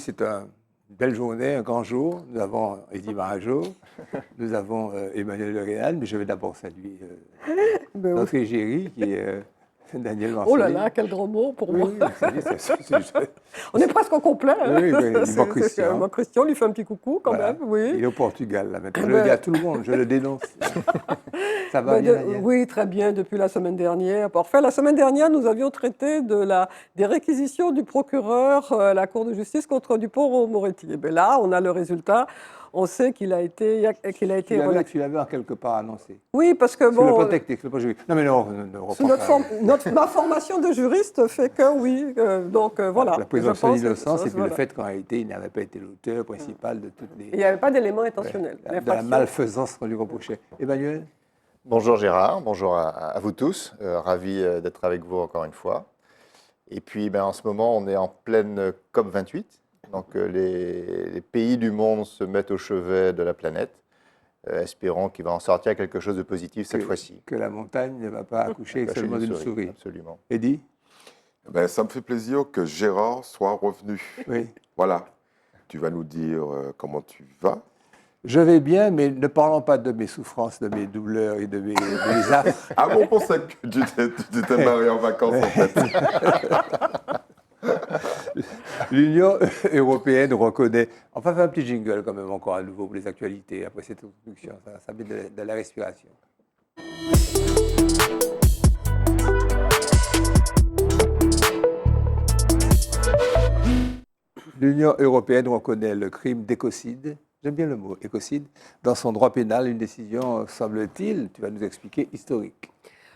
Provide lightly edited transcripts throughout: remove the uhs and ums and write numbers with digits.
c'est une belle journée, un grand jour. Nous avons Eddie Marajo, nous avons Emmanuel Le Réal, mais je vais d'abord saluer notre égérie qui est Daniel Marcelli. Oh là là, quel grand mot pour moi. Oui, on est presque au complet. Hein. Oui, il manque Christian. Il manque Christian, lui fait un petit coucou quand même. Oui. Il est au Portugal là maintenant. Je le dis à tout le monde, je le dénonce. Ça va bien, Daniel? Oui, très bien, depuis la semaine dernière. Parfait. La semaine dernière, nous avions traité des réquisitions du procureur à la Cour de justice contre Dupond-Moretti. Et bien là, on a le résultat. On sait qu'il a été relaxé. Tu l'avais en quelque part annoncé. Oui, parce que bon. Sur le plan technique, le plan juridique. Non, mais non. Ma formation de juriste fait que oui. Donc voilà. La présomption d'innocence et puis le fait qu'en réalité, il n'avait pas été l'auteur principal de toutes les. Il n'y avait pas d'éléments intentionnels. De la malfaisance qu'on lui reprochait. Emmanuel? Bonjour Gérard, bonjour à vous tous. Ravi d'être avec vous encore une fois. Et puis en ce moment, on est en pleine COP28. Donc les pays du monde se mettent au chevet de la planète. Espérons qu'il va en sortir quelque chose de positif cette fois-ci. Que la montagne ne va pas accoucher seulement d'une souris. Absolument. Eddie? Ça me fait plaisir que Gérard soit revenu. Oui. Voilà. Tu vas nous dire comment tu vas. Je vais bien, mais ne parlons pas de mes souffrances, de mes douleurs et de mes affres. Ah bon, pour ça que tu t'es marié en vacances, en fait. L'Union européenne reconnaît... On va faire un petit jingle quand même encore à nouveau pour les actualités, après cette introduction. Ça met de la respiration. L'Union européenne reconnaît le crime d'écocide. J'aime bien le mot écocide. Dans son droit pénal, une décision, semble-t-il, tu vas nous expliquer, historique.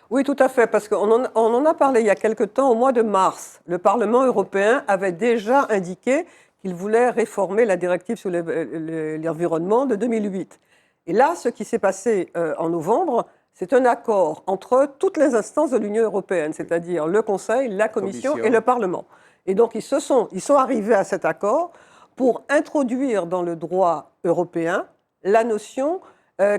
Oui, tout à fait, parce qu'on en a parlé il y a quelque temps, au mois de mars. Le Parlement européen avait déjà indiqué qu'il voulait réformer la directive sur l'environnement de 2008. Et là, ce qui s'est passé en novembre, c'est un accord entre toutes les instances de l'Union européenne, c'est-à-dire le Conseil, la Commission et le Parlement. Et donc, ils sont arrivés à cet accord pour introduire dans le droit européen la notion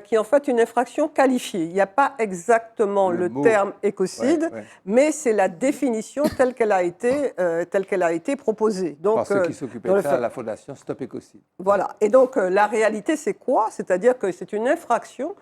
qui est en fait une infraction qualifiée. Il n'y a pas exactement le terme écocide, mais c'est la définition telle qu'elle a été proposée. Donc, par ceux qui s'occupaient de ça, la fondation Stop Écocide. Voilà. Et donc, la réalité, c'est quoi? C'est-à-dire que c'est une infraction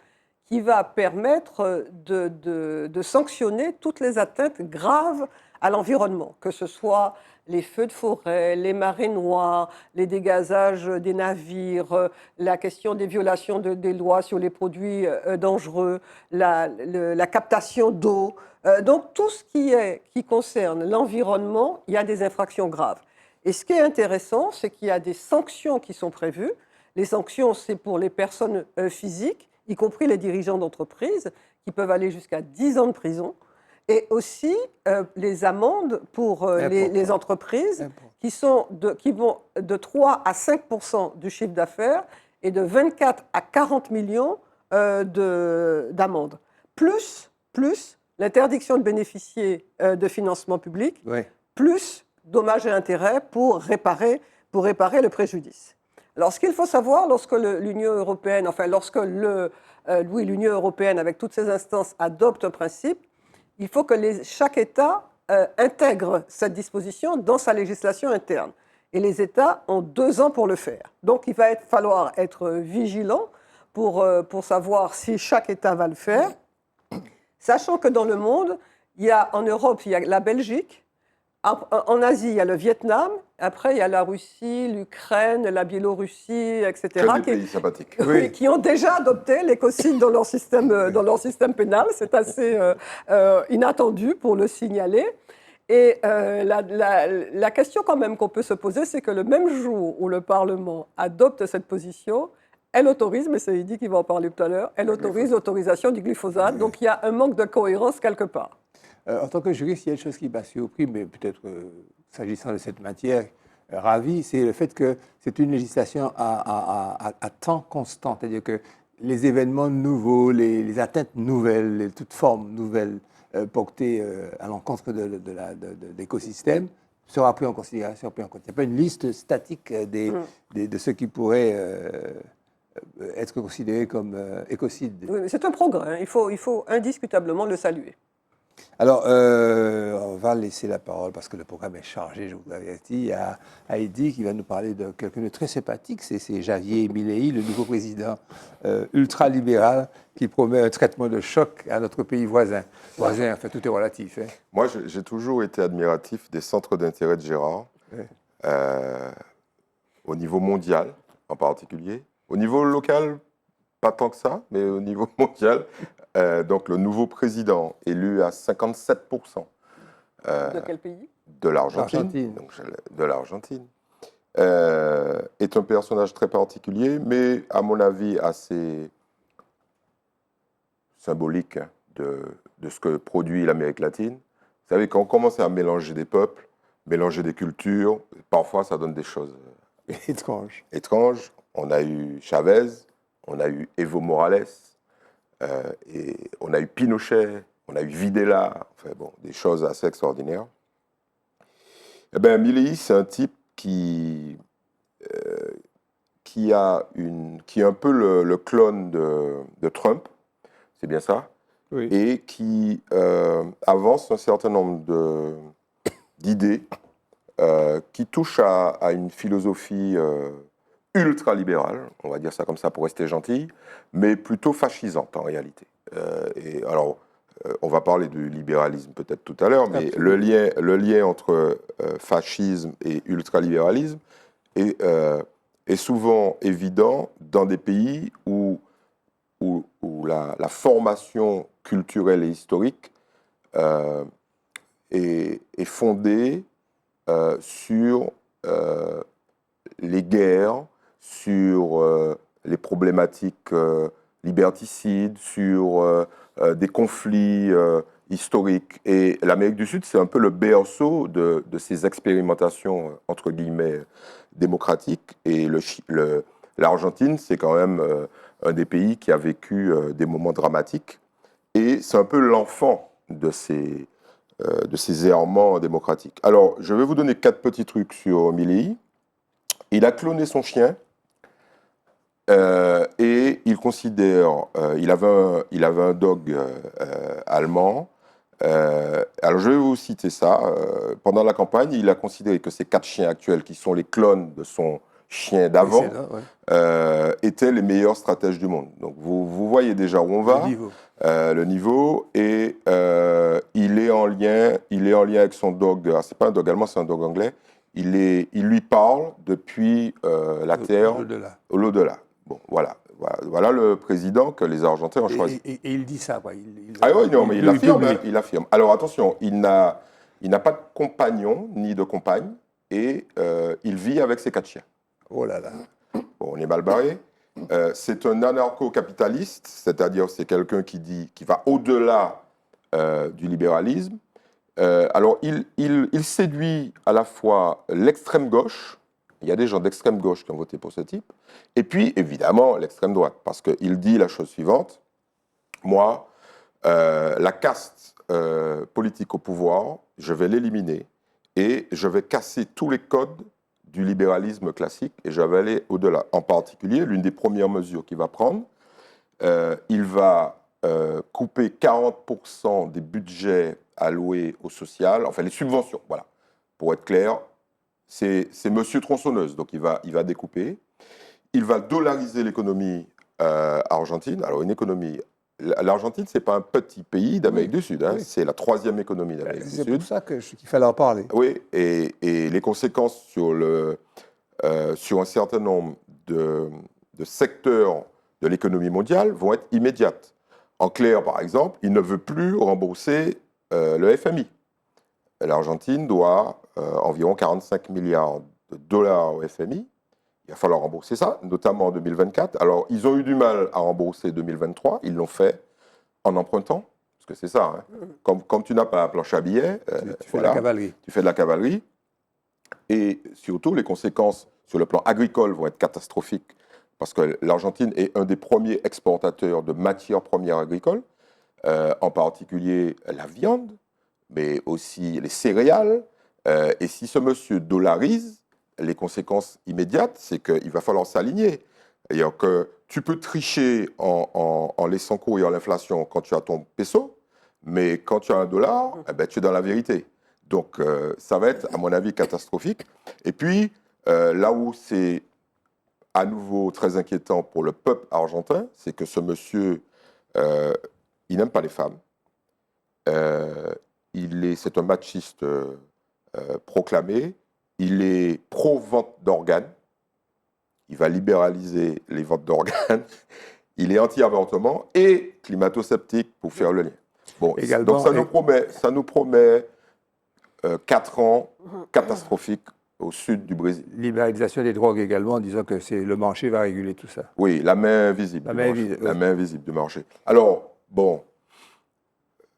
qui va permettre de sanctionner toutes les atteintes graves à l'environnement, que ce soit les feux de forêt, les marées noires, les dégazages des navires, la question des violations des lois sur les produits dangereux, la captation d'eau. Donc tout ce qui concerne l'environnement, il y a des infractions graves. Et ce qui est intéressant, c'est qu'il y a des sanctions qui sont prévues. Les sanctions, c'est pour les personnes physiques, y compris les dirigeants d'entreprises, qui peuvent aller jusqu'à 10 ans de prison. Et aussi les amendes pour les entreprises qui vont de 3 à 5% du chiffre d'affaires et de 24 à 40 millions d'amendes. Plus l'interdiction de bénéficier de financement public, plus dommages et intérêts pour réparer le préjudice. Alors, ce qu'il faut savoir, lorsque l'Union européenne, l'Union européenne, avec toutes ses instances, adopte un principe, il faut que chaque État intègre cette disposition dans sa législation interne. Et les États ont 2 ans pour le faire. Donc, il va falloir être vigilant pour savoir si chaque État va le faire. Sachant que dans le monde, en Europe, il y a la Belgique. En Asie, il y a le Vietnam. Après, il y a la Russie, l'Ukraine, la Biélorussie, etc. Que des pays sympathiques. Qui ont déjà adopté l'écocide dans leur système pénal. C'est assez inattendu pour le signaler. Et la question quand même qu'on peut se poser, c'est que le même jour où le Parlement adopte cette position, elle autorise, mais c'est Eddie qui va en parler tout à l'heure, elle autorise l'autorisation du glyphosate. Donc il y a un manque de cohérence quelque part. En tant que juriste, il y a une chose qui m'a surpris, mais peut-être s'agissant de cette matière, ravi, c'est le fait que c'est une législation à temps constant. C'est-à-dire que les événements nouveaux, les atteintes nouvelles, toutes formes nouvelles portées à l'encontre de l'écosystème sera pris en considération. Il n'y a pas une liste statique de ce qui pourrait être considéré comme écocide. Oui, c'est un progrès. Il faut indiscutablement le saluer. Alors, on va laisser la parole, parce que le programme est chargé, je vous avertis, à Heidi, qui va nous parler de quelqu'un de très sympathique. C'est Javier Milei, le nouveau président ultralibéral, qui promet un traitement de choc à notre pays voisin. Voisin, enfin, tout est relatif. Hein. Moi, j'ai toujours été admiratif des centres d'intérêt de Gérard, Ouais. au niveau mondial en particulier. Au niveau local, pas tant que ça, mais au niveau mondial. Donc, le nouveau président, élu à 57%, De quel pays? de l'Argentine, L'Argentine. donc de l'Argentine, est un personnage très particulier, mais à mon avis assez symbolique, hein, de ce que produit l'Amérique latine. Vous savez, quand on commence à mélanger des peuples, mélanger des cultures, parfois ça donne des choses Étrange. étranges. On a eu Chavez, on a eu Evo Morales, et on a eu Pinochet, on a eu Videla, enfin bon, des choses assez extraordinaires. Eh bien, Milei, c'est un type qui est un peu le clone de Trump, c'est bien ça, Oui. et qui avance un certain nombre d'idées qui touchent à une philosophie ultra-libérale, on va dire ça comme ça pour rester gentil, mais plutôt fascisante en réalité. Et alors, on va parler du libéralisme peut-être tout à l'heure, mais Absolument. le lien entre fascisme et ultralibéralisme est souvent évident dans des pays où la formation culturelle et historique est fondée sur les guerres, sur les problématiques liberticides, sur des conflits historiques. Et l'Amérique du Sud, c'est un peu le berceau de ces expérimentations, entre guillemets, démocratiques. Et l'Argentine, c'est quand même un des pays qui a vécu des moments dramatiques. Et c'est un peu l'enfant de ces errements démocratiques. Alors, je vais vous donner 4 petits trucs sur Milei. Il a cloné son chien et il considère, il avait un dog allemand. Alors, je vais vous citer ça. Pendant la campagne, il a considéré que ces 4 chiens actuels, qui sont les clones de son chien d'avant, Excellent, ouais. étaient les meilleurs stratèges du monde. Donc, vous voyez déjà où on va. Le niveau, et il est en lien avec son dog. C'est pas un dog allemand, c'est un dog anglais. Il lui parle depuis la terre, l'au-delà. Bon, voilà le président que les Argentins ont choisi. Et il dit ça, quoi. Ah oui, non, mais il l'affirme, hein, il l'affirme. Alors attention, il n'a pas de compagnon ni de compagne, et il vit avec ses 4 chiens. Oh là là. Bon, on est mal barré. C'est un anarcho-capitaliste, c'est-à-dire c'est quelqu'un qui va au-delà du libéralisme. Alors, il séduit à la fois l'extrême gauche, il y a des gens d'extrême gauche qui ont voté pour ce type, et puis évidemment l'extrême droite, parce qu'il dit la chose suivante: moi, la caste politique au pouvoir, je vais l'éliminer, et je vais casser tous les codes du libéralisme classique, et je vais aller au-delà. En particulier, l'une des premières mesures qu'il va prendre, il va couper 40% des budgets alloués au social, enfin les subventions, voilà. Pour être clair, c'est monsieur tronçonneuse, donc il va découper. Il va dollariser l'économie argentine. Alors une économie... L'Argentine, ce n'est pas un petit pays d'Amérique du Sud, hein, c'est la 3e économie d'Amérique du Sud. C'est pour ça qu'il fallait en parler. Oui, et les conséquences sur un certain nombre de secteurs de l'économie mondiale vont être immédiates. En clair, par exemple, il ne veut plus rembourser le FMI. L'Argentine doit environ 45 milliards de dollars au FMI. Il va falloir rembourser ça, notamment en 2024. Alors, ils ont eu du mal à rembourser 2023. Ils l'ont fait en empruntant, parce que c'est ça. Hein. Comme tu n'as pas la planche à billets, tu fais de la cavalerie. Tu fais de la cavalerie. Et surtout, les conséquences sur le plan agricole vont être catastrophiques, parce que l'Argentine est un des premiers exportateurs de matières premières agricoles, en particulier la viande, mais aussi les céréales. Et si ce monsieur dollarise, les conséquences immédiates, c'est qu'il va falloir s'aligner. C'est-à-dire que tu peux tricher en laissant courir l'inflation quand tu as ton peso, Mais quand tu as $1, eh ben, tu es dans la vérité. Donc, ça va être, à mon avis, catastrophique. Et puis, là où c'est à nouveau très inquiétant pour le peuple argentin, c'est que ce monsieur, il n'aime pas les femmes. C'est un machiste proclamé. Il est pro-vente d'organes. Il va libéraliser les ventes d'organes. Il est anti-avortement et climato-sceptique pour faire le lien. Bon, Également, donc ça nous promet 4 ans catastrophiques au sud du Brésil. Libéralisation des drogues également, en disant que le marché va réguler tout ça. Oui, la main invisible. La main invisible, La oui. main invisible du marché. Alors, bon,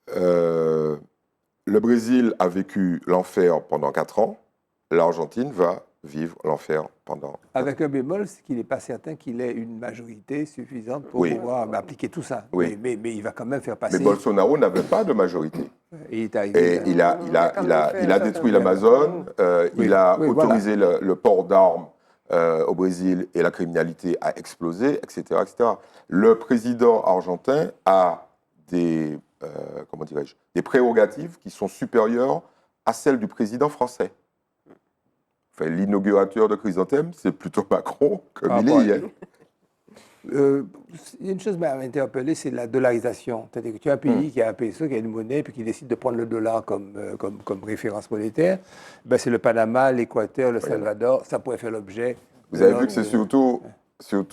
le Brésil a vécu l'enfer pendant 4 ans. L'Argentine va vivre l'enfer pendant... Avec un bémol, c'est qu'il n'est pas certain qu'il ait une majorité suffisante pour Oui. pouvoir appliquer tout ça. Oui. Mais il va quand même faire passer. Mais Bolsonaro n'avait pas de majorité. Et il est arrivé. Et il a détruit l'Amazon, Oui. il a Oui, autorisé le port d'armes au Brésil et la criminalité a explosé, etc., etc. Le président argentin a des prérogatives qui sont supérieures à celles du président français. Enfin, l'inaugurateur de Chrysanthème, c'est plutôt Macron que Milei. Hein. Il y a une chose qui m'a interpellé, c'est la dollarisation. C'est-à-dire que tu as un pays qui a un peso, qui a une monnaie, puis qui décide de prendre le dollar comme référence monétaire. Ben, c'est le Panama, l'Équateur, le Salvador. Ça pourrait faire l'objet. Vous avez vu que c'est surtout sur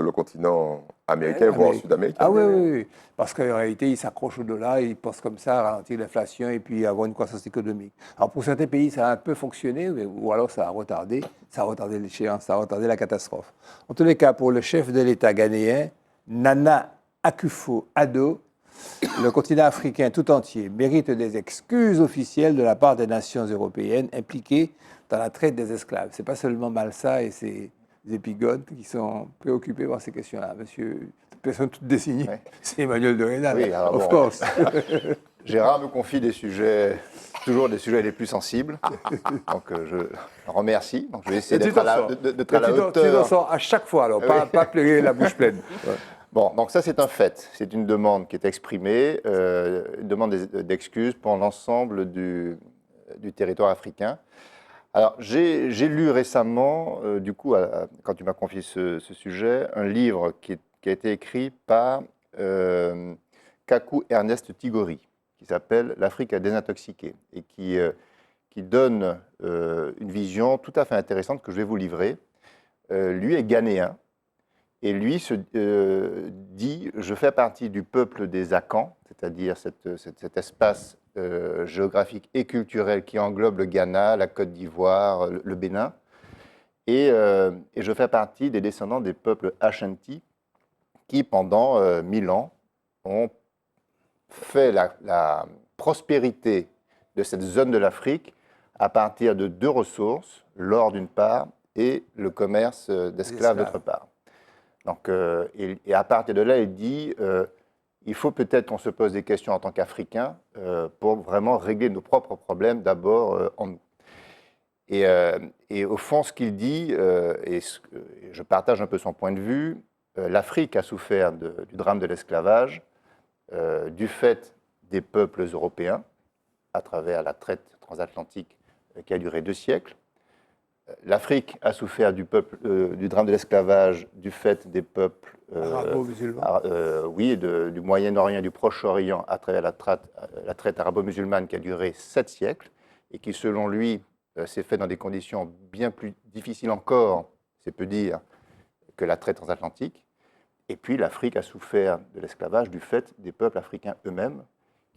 le continent américain, voire sud-américain. Ah oui. Parce qu'en réalité, ils s'accrochent au dollar, ils pensent comme ça à ralentir l'inflation et puis avoir une croissance économique. Alors pour certains pays, ça a un peu fonctionné, ou alors ça a retardé l'échéance, ça a retardé la catastrophe. En tous les cas, pour le chef de l'État ghanéen, Nana Akufo-Addo, le continent africain tout entier mérite des excuses officielles de la part des nations européennes impliquées dans la traite des esclaves. Ce n'est pas seulement Malsa et ses épigones qui sont préoccupés par ces questions-là. Monsieur, personne toute désignée, c'est Emmanuel de Rhénal, Oui, alors of bon. course. Gérard me confie toujours des sujets les plus sensibles. Donc je le remercie. Donc je vais essayer d'être à la hauteur. Tu t'en sors à chaque fois, alors, pas pleurer la bouche pleine. Ouais. Bon, donc ça c'est un fait. C'est une demande qui est exprimée, une demande d'excuses pour l'ensemble du territoire africain. Alors, j'ai lu récemment, du coup, quand tu m'as confié ce sujet, un livre qui a été écrit par Kaku Ernest Tigori, qui s'appelle « L'Afrique à désintoxiquer » et qui donne une vision tout à fait intéressante que je vais vous livrer. Lui est ghanéen et lui se dit « Je fais partie du peuple des Akans », c'est-à-dire cet espace géographique et culturel qui englobe le Ghana, la Côte d'Ivoire, le Bénin. Et je fais partie des descendants des peuples Ashanti qui, pendant 1000 ans, ont fait la prospérité de cette zone de l'Afrique à partir de 2 ressources, l'or d'une part et le commerce d'esclaves d'autre part. Donc, et à partir de là, il dit il faut peut-être qu'on se pose des questions en tant qu'Africains pour vraiment régler nos propres problèmes d'abord en nous. Et au fond, ce qu'il dit, et je partage un peu son point de vue, l'Afrique a souffert du drame de l'esclavage du fait des peuples européens à travers la traite transatlantique qui a duré 2 siècles. L'Afrique a souffert du drame de l'esclavage du fait des peuples arabo-musulmans. Oui, du Moyen-Orient et du Proche-Orient à travers la traite arabo-musulmane qui a duré 7 siècles et qui, selon lui, s'est fait dans des conditions bien plus difficiles encore, c'est peu dire, que la traite transatlantique. Et puis l'Afrique a souffert de l'esclavage du fait des peuples africains eux-mêmes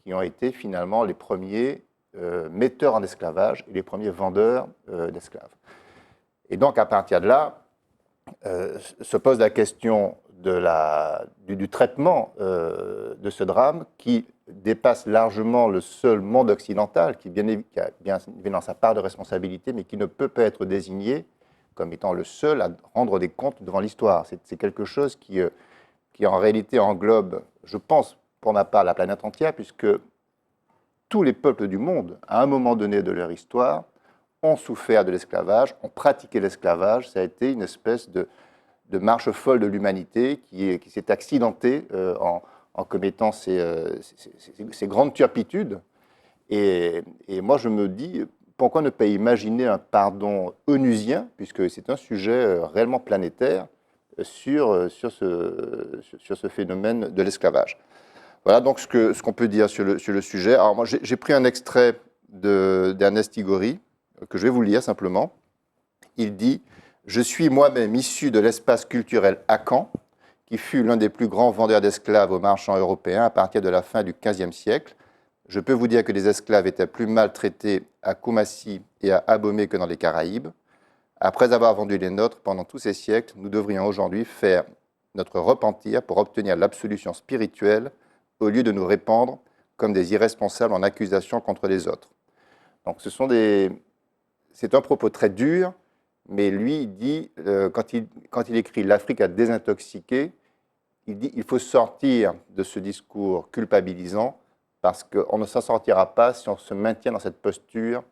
qui ont été finalement les premiers metteurs en esclavage et les premiers vendeurs d'esclaves. Et donc, à partir de là, se pose la question du traitement de ce drame qui dépasse largement le seul monde occidental, qui a bien évidemment sa part de responsabilité, mais qui ne peut pas être désigné comme étant le seul à rendre des comptes devant l'histoire. C'est quelque chose qui en réalité englobe, je pense, pour ma part, la planète entière, puisque tous les peuples du monde, à un moment donné de leur histoire, ont souffert de l'esclavage, ont pratiqué l'esclavage. Ça a été une espèce de marche folle de l'humanité qui s'est accidentée en commettant ces grandes turpitudes. Et moi, je me dis, pourquoi ne pas imaginer un pardon onusien, puisque c'est un sujet réellement planétaire, sur ce phénomène de l'esclavage. Voilà donc ce qu'on peut dire sur le sujet. Alors moi, j'ai pris un extrait d'Ernest Igori, que je vais vous lire simplement. Il dit « Je suis moi-même issu de l'espace culturel Akan, qui fut l'un des plus grands vendeurs d'esclaves aux marchands européens à partir de la fin du XVe siècle. Je peux vous dire que les esclaves étaient plus maltraités à Koumassi et à Abomey que dans les Caraïbes. Après avoir vendu les nôtres pendant tous ces siècles, nous devrions aujourd'hui faire notre repentir pour obtenir l'absolution spirituelle au lieu de nous répandre comme des irresponsables en accusations contre les autres. » Donc c'est un propos très dur, mais lui il dit, quand il écrit « L'Afrique a désintoxiqué », il dit « Il faut sortir de ce discours culpabilisant parce qu'on ne s'en sortira pas si on se maintient dans cette posture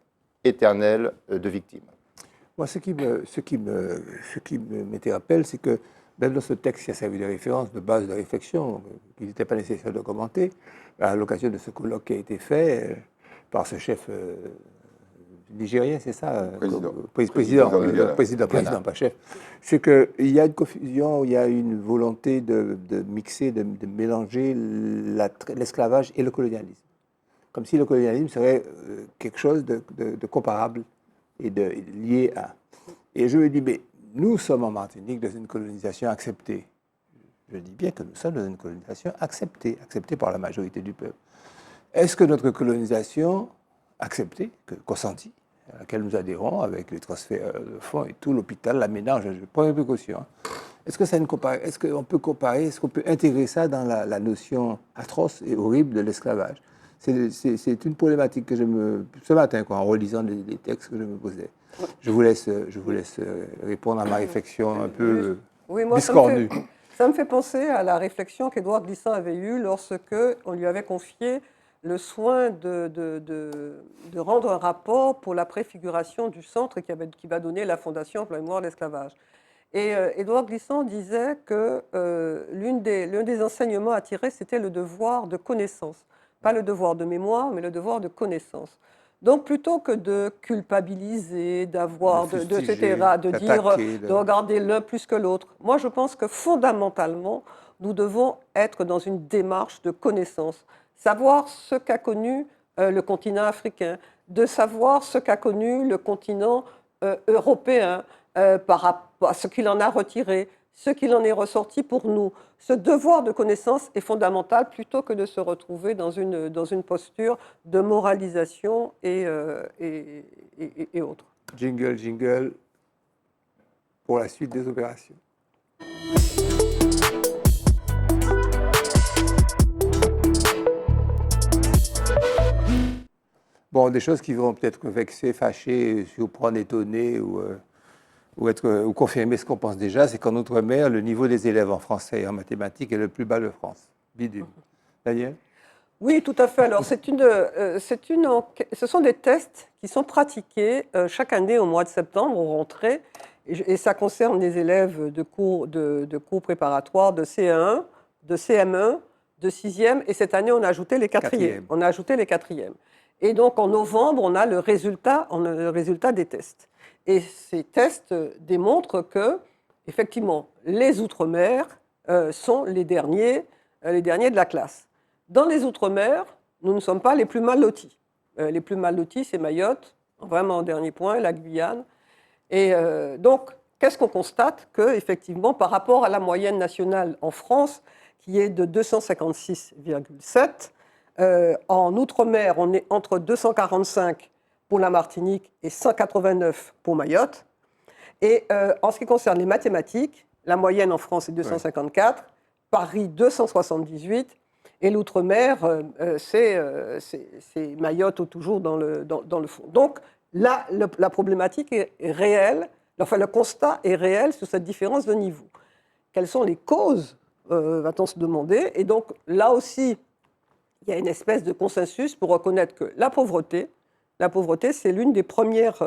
éternelle de victime. » Moi, ce qui m'interpelle, c'est que même dans ce texte qui a servi de référence, de base de réflexion, qu'il n'était pas nécessaire de commenter, à l'occasion de ce colloque qui a été fait par ce chef nigérien, c'est ça? Président, pas chef. C'est qu'il y a une confusion, il y a une volonté de mixer, de mélanger l'esclavage et le colonialisme. Comme si le colonialisme serait quelque chose de comparable et lié à. Et je me dis, mais nous sommes en Martinique dans une colonisation acceptée. Je dis bien que nous sommes dans une colonisation acceptée par la majorité du peuple. Est-ce que notre colonisation acceptée, consentie, à laquelle nous adhérons avec les transferts de fonds et tout, l'hôpital, la ménage, je prends une précaution, est-ce qu'on peut comparer, est-ce qu'on peut intégrer ça dans la notion atroce et horrible de l'esclavage? C'est une problématique que ce matin, en relisant les textes que je me posais. Je vous laisse répondre à ma réflexion un peu discordue. Ça me fait penser à la réflexion qu'Édouard Glissant avait eue lorsque on lui avait confié le soin de rendre un rapport pour la préfiguration du centre qui va donner la Fondation pour la mémoire de l'esclavage. Et Édouard Glissant disait que l'un des enseignements à tirer, c'était le devoir de connaissance. Pas le devoir de mémoire, mais le devoir de connaissance. Donc, plutôt que de culpabiliser, de regarder l'un plus que l'autre, moi, je pense que fondamentalement, nous devons être dans une démarche de connaissance. Savoir ce qu'a connu le continent africain, de savoir ce qu'a connu le continent européen par rapport à ce qu'il en a retiré, ce qu'il en est ressorti pour nous. Ce devoir de connaissance est fondamental plutôt que de se retrouver dans une posture de moralisation et autres. Jingle, pour la suite des opérations. Bon, des choses qui vont peut-être vexer, fâcher, surprendre, étonner ou confirmer ce qu'on pense déjà, c'est qu'en Outre-mer, le niveau des élèves en français et en mathématiques est le plus bas de France. Bidule. Daniel ? Oui, tout à fait. Alors, ce sont des tests qui sont pratiqués chaque année au mois de septembre, aux rentrées, et ça concerne les élèves de cours préparatoires de CE1, de CM1, de 6e, et cette année, on a ajouté les 4e. Et donc, en novembre, on a le résultat des tests. Et ces tests démontrent que, effectivement, les Outre-mer sont les derniers de la classe. Dans les Outre-mer, nous ne sommes pas les plus mal lotis. Les plus mal lotis, c'est Mayotte, vraiment en dernier point, la Guyane. Et donc, qu'est-ce qu'on constate? Qu'effectivement, par rapport à la moyenne nationale en France, qui est de 256,7, en Outre-mer, on est entre 245 pour la Martinique et 189 pour Mayotte. Et en ce qui concerne les mathématiques, la moyenne en France est 254, Paris 278, et l'Outre-mer, c'est Mayotte toujours dans le fond. Donc là, la problématique est réelle, enfin le constat est réel sur cette différence de niveau. Quelles sont les causes, va-t-on se demander? Et donc là aussi, il y a une espèce de consensus pour reconnaître que la pauvreté, c'est une première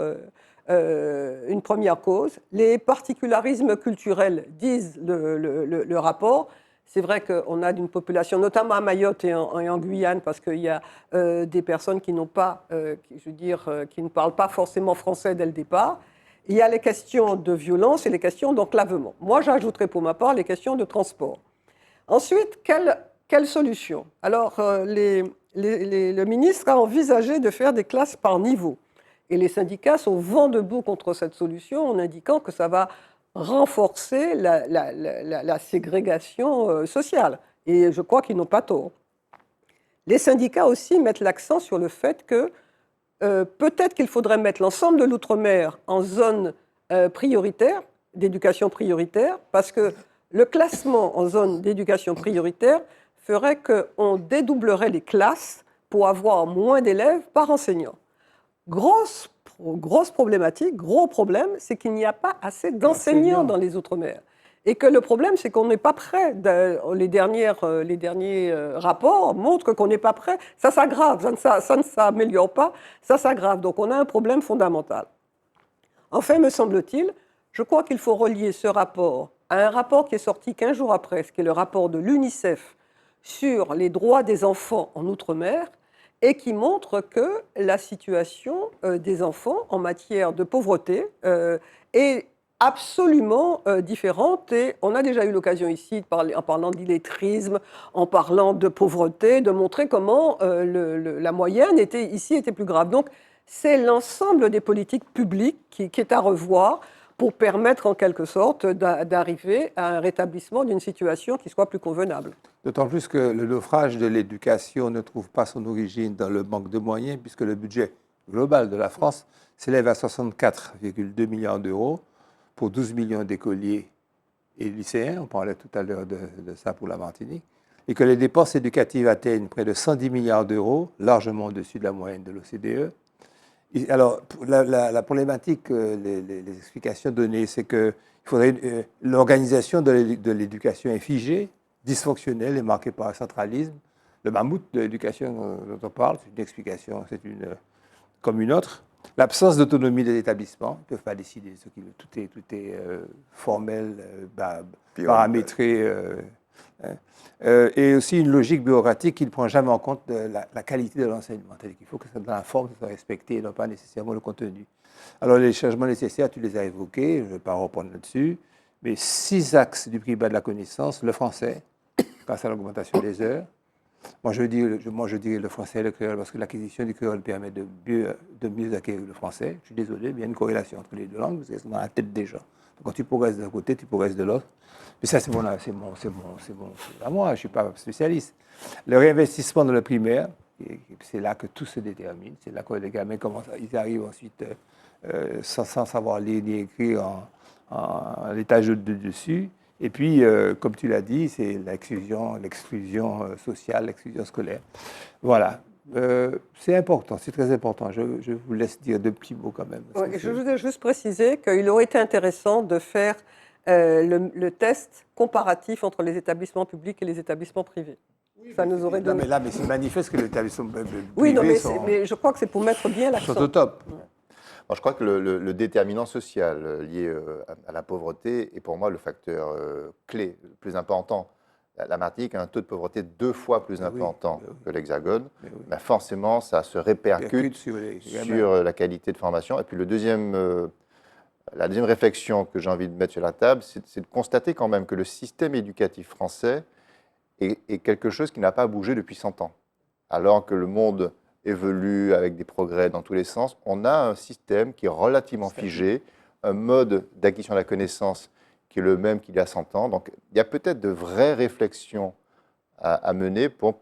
cause. Les particularismes culturels, disent le rapport, C'est vrai qu'on a une population, notamment à Mayotte et en Guyane, parce qu'il y a des personnes qui n'ont pas, qui ne parlent pas forcément français dès le départ. Il y a les questions de violence et les questions d'enclavement. Moi, j'ajouterais pour ma part les questions de transport. Ensuite, quelle solution? Alors, le ministre a envisagé de faire des classes par niveau. Et les syndicats sont vent debout contre cette solution en indiquant que ça va renforcer la ségrégation sociale. Et je crois qu'ils n'ont pas tort. Les syndicats aussi mettent l'accent sur le fait que peut-être qu'il faudrait mettre l'ensemble de l'outre-mer en zone prioritaire, d'éducation prioritaire, parce que le classement en zone d'éducation prioritaire ferait qu'on dédoublerait les classes pour avoir moins d'élèves par enseignant. Grosse problématique, gros problème, c'est qu'il n'y a pas assez d'enseignants dans les Outre-mer. Et que le problème, c'est qu'on n'est pas prêt. Les derniers rapports montrent qu'on n'est pas prêt. Ça s'aggrave, ça ne s'améliore pas, ça s'aggrave. Donc on a un problème fondamental. Enfin, me semble-t-il, je crois qu'il faut relier ce rapport à un rapport qui est sorti 15 jours après, ce qui est le rapport de l'UNICEF sur les droits des enfants en Outre-mer, et qui montre que la situation des enfants en matière de pauvreté est absolument différente. Et on a déjà eu l'occasion ici, en parlant d'illettrisme, en parlant de pauvreté, de montrer comment la moyenne était plus grave. Donc, c'est l'ensemble des politiques publiques qui est à revoir pour permettre en quelque sorte d'arriver à un rétablissement d'une situation qui soit plus convenable. D'autant plus que le naufrage de l'éducation ne trouve pas son origine dans le manque de moyens, puisque le budget global de la France s'élève à 64,2 milliards d'euros pour 12 millions d'écoliers et lycéens, on parlait tout à l'heure de ça pour la Martinique, et que les dépenses éducatives atteignent près de 110 milliards d'euros, largement au-dessus de la moyenne de l'OCDE. Alors, la problématique, les explications données, c'est que l'organisation de l'éducation est figée, dysfonctionnelle et marquée par un centralisme. Le mammouth de l'éducation dont on parle, c'est une explication, comme une autre. L'absence d'autonomie des établissements, ils ne peuvent pas décider ce qu'ils veulent. Tout est formel, paramétré. Et aussi une logique bureaucratique qui ne prend jamais en compte la qualité de l'enseignement. C'est-à-dire qu'il faut que dans la forme, ça soit respecté et non pas nécessairement le contenu. Alors les changements nécessaires, tu les as évoqués, je ne vais pas reprendre là-dessus, mais 6 axes du prix bas de la connaissance: le français, grâce à l'augmentation des heures. Moi, je dirais le français et le créole, parce que l'acquisition du créole permet de mieux acquérir le français. Je suis désolé, mais il y a une corrélation entre les deux langues, parce qu'elles sont dans la tête des gens. Donc, quand tu progresses d'un côté, tu progresses de l'autre. Mais ça, c'est à moi, je ne suis pas spécialiste. Le réinvestissement dans le primaire, c'est là que tout se détermine. C'est là que les gamins ils arrivent ensuite sans savoir lire ni écrire en l'étage de dessus. Et puis, comme tu l'as dit, c'est l'exclusion sociale, l'exclusion scolaire. Voilà. C'est important, c'est très important. Je vous laisse dire 2 petits mots quand même. Oui, je voudrais juste préciser qu'il aurait été intéressant de faire le test comparatif entre les établissements publics et les établissements privés. Oui, ça nous aurait donné... mais c'est manifeste que les établissements privés oui, non, mais je crois que c'est pour mettre bien l'accent. Sont au top. Ouais. Alors, je crois que le déterminant social lié à la pauvreté est pour moi le facteur clé, le plus important. La Martinique a un taux de pauvreté 2 fois plus important que l'Hexagone. Mais forcément, ça se répercute sur la qualité de formation. Et puis la deuxième réflexion que j'ai envie de mettre sur la table, c'est de constater quand même que le système éducatif français est quelque chose qui n'a pas bougé depuis 100 ans. Alors que le monde évolue avec des progrès dans tous les sens, on a un système qui est relativement figé, un mode d'acquisition de la connaissance qui est le même qu'il y a 100 ans. Donc, il y a peut-être de vraies réflexions à mener pour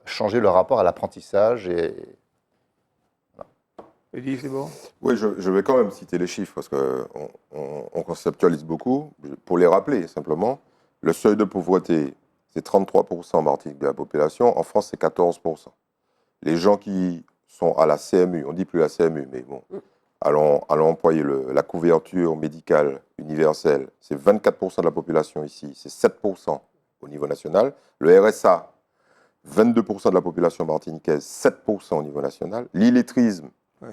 changer le rapport à l'apprentissage. Eddie, c'est bon? Oui, je vais quand même citer les chiffres parce qu'on conceptualise beaucoup. Pour les rappeler, simplement, le seuil de pauvreté, c'est 33% en Martinique de la population. En France, c'est 14%. Les gens qui sont à la CMU, on ne dit plus la CMU, mais bon, allons employer la couverture médicale universelle, c'est 24% de la population ici, c'est 7% au niveau national. Le RSA, 22% de la population martiniquaise, 7% au niveau national. L'illettrisme,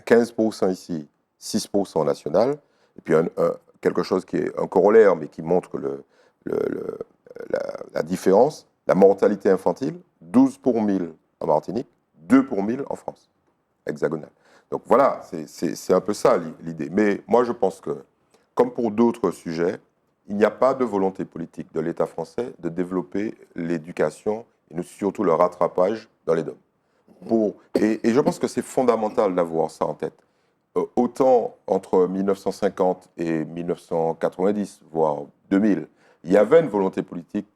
15% ici, 6% national. Et puis quelque chose qui est un corollaire, mais qui montre que la différence, la mortalité infantile, 12 pour 1000 en Martinique, 2 pour 1000 en France, hexagonale. Donc voilà, c'est un peu ça l'idée. Mais moi, je pense que, comme pour d'autres sujets, il n'y a pas de volonté politique de l'État français de développer l'éducation et surtout le rattrapage dans les DOM. Et je pense que c'est fondamental d'avoir ça en tête. Autant entre 1950 et 1990, voire 2000, il y avait une volonté politique,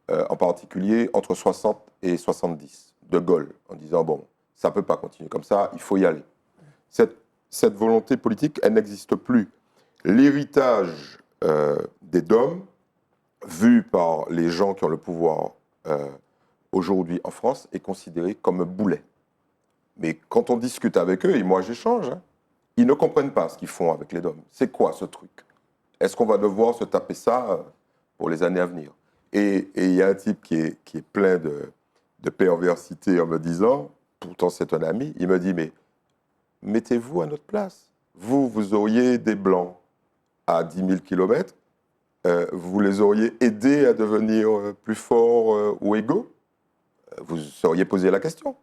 en particulier entre 60 et 70, de Gaulle, en disant, bon, ça ne peut pas continuer comme ça, il faut y aller. Cette volonté politique, elle n'existe plus. L'héritage des DOM, vu par les gens qui ont le pouvoir aujourd'hui en France, est considéré comme un boulet. Mais quand on discute avec eux, et moi j'échange, ils ne comprennent pas ce qu'ils font avec les DOM. C'est quoi ce truc? Est-ce qu'on va devoir se taper ça pour les années à venir? Et il y a un type qui est plein de perversité en me disant, pourtant c'est un ami, il me dit, mais mettez-vous à notre place. Vous auriez des Blancs à 10 000 km, vous les auriez aidés à devenir plus forts ou égaux, vous seriez posé la question.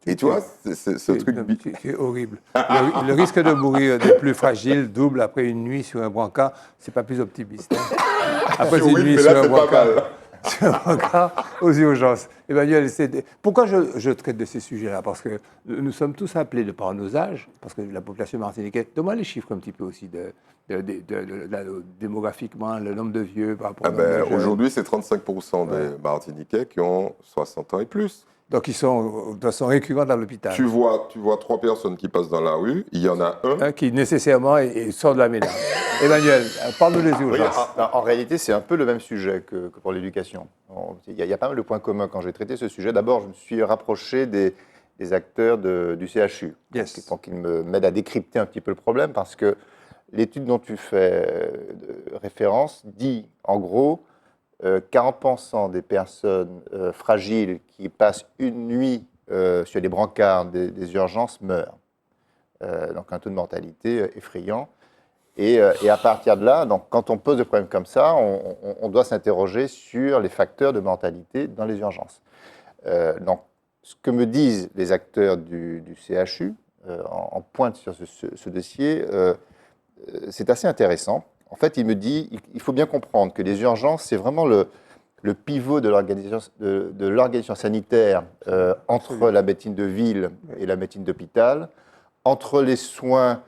Et tu vois, ce truc... C'est horrible. Le risque de mourir des plus fragiles double après une nuit sur un brancard, c'est pas plus optimiste. Hein. Après une nuit sur un brancard aux urgences. Emmanuel, pourquoi je traite de ces sujets-là? Parce que nous sommes tous appelés, de par nos âges, parce que la population martiniquaise, donne-moi les chiffres un petit peu aussi, démographiquement, le nombre de vieux par rapport au nombre de aujourd'hui, c'est 35% des Martiniquais qui ont 60 ans et plus. Donc, ils sont de façon récurrente dans l'hôpital. Tu vois 3 personnes qui passent dans la rue, il y en a un qui nécessairement sort de la médaille. Emmanuel, parle-nous des urgences. Oui, en réalité, c'est un peu le même sujet que pour l'éducation. Il y a pas mal de points communs quand j'ai traité ce sujet. D'abord, je me suis rapproché des acteurs du CHU, pour qu'ils m'aident à décrypter un petit peu le problème, parce que l'étude dont tu fais référence dit, en gros, 40% des personnes fragiles qui passent une nuit sur les brancards des urgences meurent. Donc un taux de mortalité effrayant. Et à partir de là, donc, quand on pose des problèmes comme ça, on doit s'interroger sur les facteurs de mortalité dans les urgences. Donc, ce que me disent les acteurs du CHU, en pointe sur ce dossier, c'est assez intéressant. En fait, il me dit il faut bien comprendre que les urgences, c'est vraiment le pivot de l'organisation sanitaire entre la médecine de ville et la médecine d'hôpital, entre les soins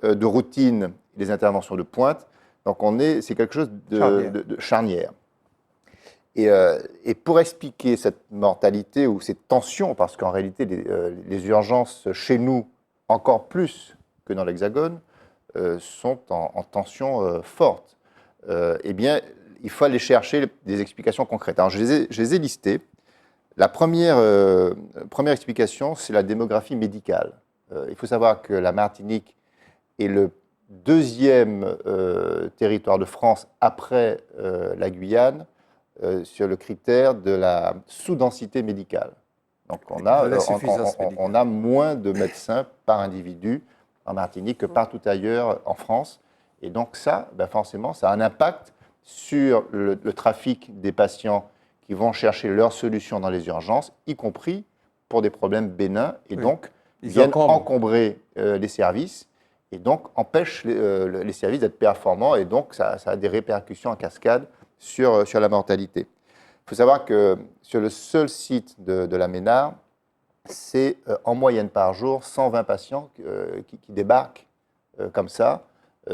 de routine et les interventions de pointe. Donc, c'est quelque chose de charnière. Et pour expliquer cette mortalité ou cette tension, parce qu'en réalité, les urgences chez nous, encore plus que dans l'Hexagone, sont en tension forte, eh bien, il faut aller chercher des explications concrètes. Alors, je les ai listées. La première explication, c'est la démographie médicale. Il faut savoir que la Martinique est le deuxième territoire de France après la Guyane sur le critère de la sous-densité médicale. Donc, on a moins de médecins par individu en Martinique que partout ailleurs en France. Et donc ça, forcément, ça a un impact sur le trafic des patients qui vont chercher leur solution dans les urgences, y compris pour des problèmes bénins, et donc viennent encombrer les services, et donc empêchent les services d'être performants, et donc ça a des répercussions en cascade sur la mortalité. Il faut savoir que sur le seul site de la Ménard, c'est en moyenne par jour 120 patients qui débarquent comme ça,